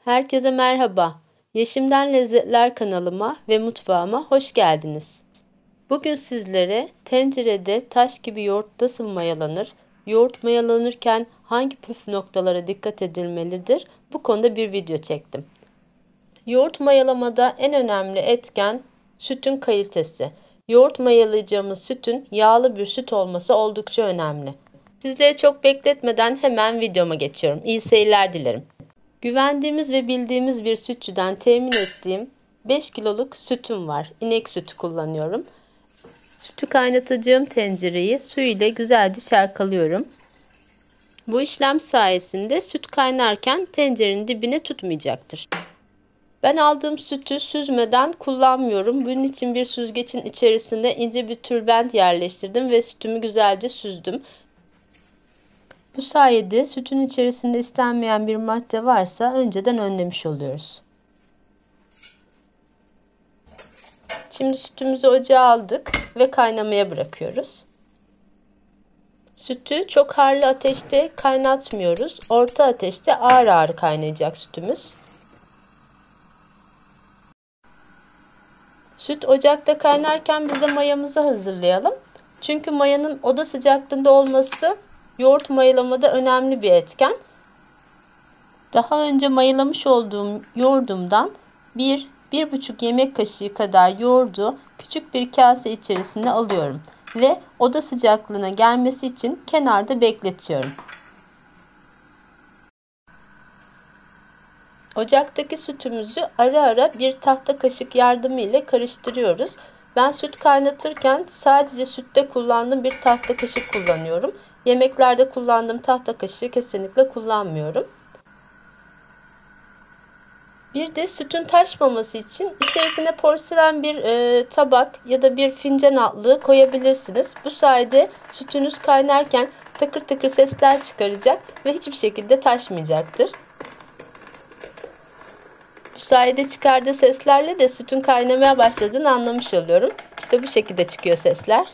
Herkese merhaba. Yeşimden Lezzetler kanalıma ve mutfağıma hoş geldiniz. Bugün sizlere tencerede taş gibi yoğurt nasıl mayalanır, yoğurt mayalanırken hangi püf noktalara dikkat edilmelidir, bu konuda bir video çektim. Yoğurt mayalamada en önemli etken sütün kalitesi. Yoğurt mayalayacağımız sütün yağlı bir süt olması oldukça önemli. Sizleri çok bekletmeden hemen videoma geçiyorum. İyi seyirler dilerim. Güvendiğimiz ve bildiğimiz bir sütçüden temin ettiğim 5 kiloluk sütüm var. İnek sütü kullanıyorum. Sütü kaynatacağım tencereyi su ile güzelce çalkalıyorum. Bu işlem sayesinde süt kaynarken tencerenin dibine tutmayacaktır. Ben aldığım sütü süzmeden kullanmıyorum. Bunun için bir süzgecin içerisine ince bir tülbent yerleştirdim ve sütümü güzelce süzdüm. Bu sayede sütün içerisinde istenmeyen bir madde varsa önceden önlemiş oluyoruz. Şimdi sütümüzü ocağa aldık ve kaynamaya bırakıyoruz. Sütü çok harlı ateşte kaynatmıyoruz. Orta ateşte ağır ağır kaynayacak sütümüz. Süt ocakta kaynarken biz de mayamızı hazırlayalım. Çünkü mayanın oda sıcaklığında olması yoğurt mayalamada önemli bir etken. Daha önce mayalamış olduğum yoğurdumdan 1-1,5 yemek kaşığı kadar yoğurdu küçük bir kase içerisine alıyorum ve oda sıcaklığına gelmesi için kenarda bekletiyorum. Ocaktaki sütümüzü ara ara bir tahta kaşık yardımı ile karıştırıyoruz. Ben süt kaynatırken sadece sütte kullandığım bir tahta kaşık kullanıyorum. Yemeklerde kullandığım tahta kaşığı kesinlikle kullanmıyorum. Bir de sütün taşmaması için içerisine porselen bir tabak ya da bir fincan altlığı koyabilirsiniz. Bu sayede sütünüz kaynarken takır takır sesler çıkaracak ve hiçbir şekilde taşmayacaktır. Bu sayede çıkardığı seslerle de sütün kaynamaya başladığını anlamış oluyorum. İşte bu şekilde çıkıyor sesler.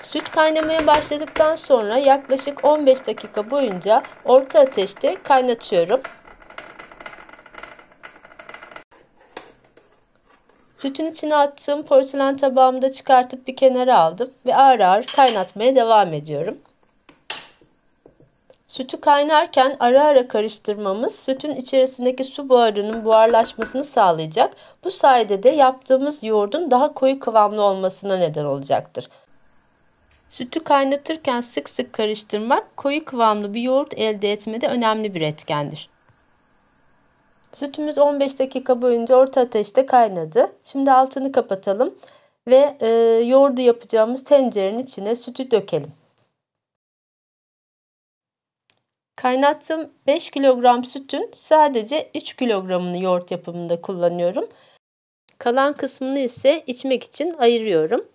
Süt kaynamaya başladıktan sonra yaklaşık 15 dakika boyunca orta ateşte kaynatıyorum. Sütün içine attığım porselen tabağımı da çıkartıp bir kenara aldım ve ağır ağır kaynatmaya devam ediyorum. Sütü kaynarken ara ara karıştırmamız sütün içerisindeki su buharının buharlaşmasını sağlayacak. Bu sayede de yaptığımız yoğurdun daha koyu kıvamlı olmasına neden olacaktır. Sütü kaynatırken sık sık karıştırmak koyu kıvamlı bir yoğurt elde etmede önemli bir etkendir. Sütümüz 15 dakika boyunca orta ateşte kaynadı. Şimdi altını kapatalım ve yoğurdu yapacağımız tencerenin içine sütü dökelim. Kaynattığım 5 kilogram sütün sadece 3 kilogramını yoğurt yapımında kullanıyorum. Kalan kısmını ise içmek için ayırıyorum.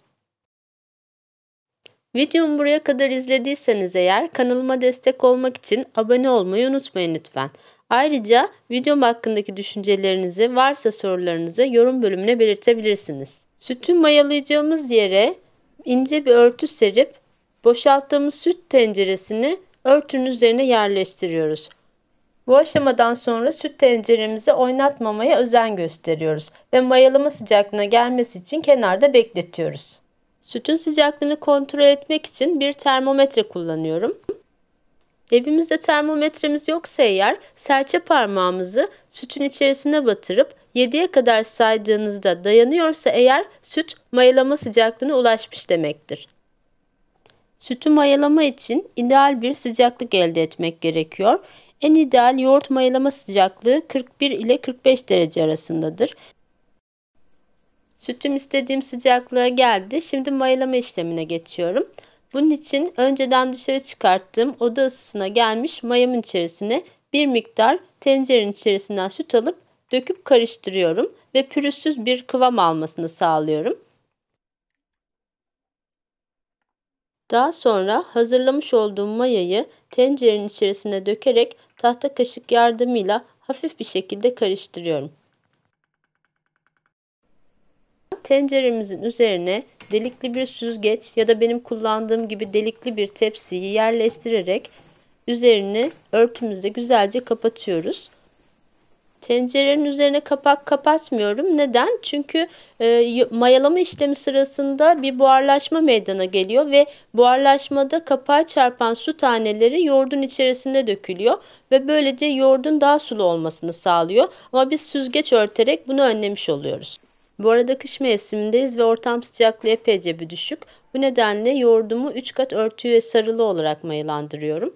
Videomu buraya kadar izlediyseniz eğer kanalıma destek olmak için abone olmayı unutmayın lütfen. Ayrıca videom hakkındaki düşüncelerinizi, varsa sorularınızı yorum bölümüne belirtebilirsiniz. Sütü mayalayacağımız yere ince bir örtü serip boşalttığımız süt tenceresini örtünün üzerine yerleştiriyoruz. Bu aşamadan sonra süt tenceremizi oynatmamaya özen gösteriyoruz ve mayalama sıcaklığına gelmesi için kenarda bekletiyoruz. Sütün sıcaklığını kontrol etmek için bir termometre kullanıyorum. Evimizde termometremiz yoksa eğer serçe parmağımızı sütün içerisine batırıp 7'ye kadar saydığınızda dayanıyorsa eğer süt mayalama sıcaklığına ulaşmış demektir. Sütü mayalama için ideal bir sıcaklık elde etmek gerekiyor. En ideal yoğurt mayalama sıcaklığı 41 ile 45 derece arasındadır. Sütüm istediğim sıcaklığa geldi. Şimdi mayalama işlemine geçiyorum. Bunun için önceden dışarı çıkarttığım oda ısısına gelmiş mayamın içerisine bir miktar tencerenin içerisinden süt alıp döküp karıştırıyorum ve pürüzsüz bir kıvam almasını sağlıyorum. Daha sonra hazırlamış olduğum mayayı tencerenin içerisine dökerek tahta kaşık yardımıyla hafif bir şekilde karıştırıyorum. Tenceremizin üzerine delikli bir süzgeç ya da benim kullandığım gibi delikli bir tepsiyi yerleştirerek üzerini örtümüzle güzelce kapatıyoruz. Tencerenin üzerine kapak kapatmıyorum. Neden? Çünkü mayalama işlemi sırasında bir buharlaşma meydana geliyor ve buharlaşmada kapağa çarpan su taneleri yoğurdun içerisine dökülüyor ve böylece yoğurdun daha sulu olmasını sağlıyor. Ama biz süzgeç örterek bunu önlemiş oluyoruz. Bu arada kış mevsimindeyiz ve ortam sıcaklığı epeyce bir düşük. Bu nedenle yoğurdumu 3 kat örtüye sarılı olarak mayalandırıyorum.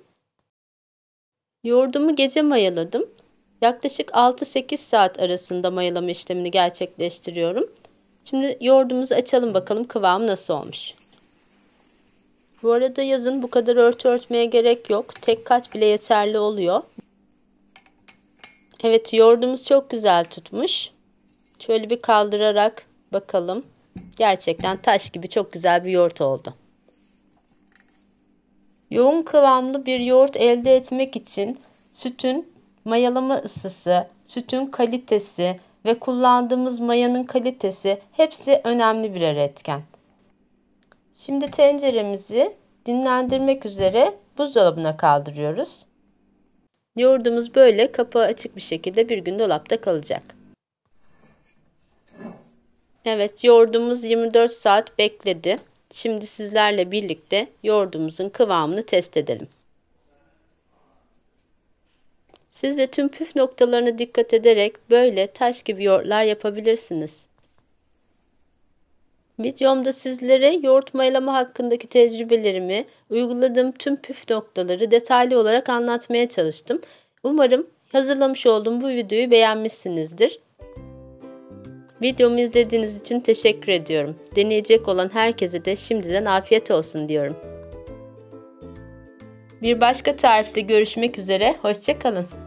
Yoğurdumu gece mayaladım. Yaklaşık 6-8 saat arasında mayalama işlemini gerçekleştiriyorum. Şimdi yoğurdumuzu açalım bakalım kıvamı nasıl olmuş. Bu arada yazın bu kadar örtü örtmeye gerek yok. Tek kat bile yeterli oluyor. Evet, yoğurdumuz çok güzel tutmuş. Şöyle bir kaldırarak bakalım. Gerçekten taş gibi çok güzel bir yoğurt oldu. Yoğun kıvamlı bir yoğurt elde etmek için sütün mayalama ısısı, sütün kalitesi ve kullandığımız mayanın kalitesi hepsi önemli birer etken. Şimdi tenceremizi dinlendirmek üzere buzdolabına kaldırıyoruz. Yoğurdumuz böyle kapağı açık bir şekilde bir gün dolapta kalacak. Evet, yoğurdumuz 24 saat bekledi. Şimdi sizlerle birlikte yoğurdumuzun kıvamını test edelim. Siz de tüm püf noktalarına dikkat ederek böyle taş gibi yoğurtlar yapabilirsiniz. Videomda sizlere yoğurt mayalama hakkındaki tecrübelerimi, uyguladığım tüm püf noktaları detaylı olarak anlatmaya çalıştım. Umarım hazırlamış olduğum bu videoyu beğenmişsinizdir. Videomu izlediğiniz için teşekkür ediyorum. Deneyecek olan herkese de şimdiden afiyet olsun diyorum. Bir başka tarifte görüşmek üzere, hoşça kalın.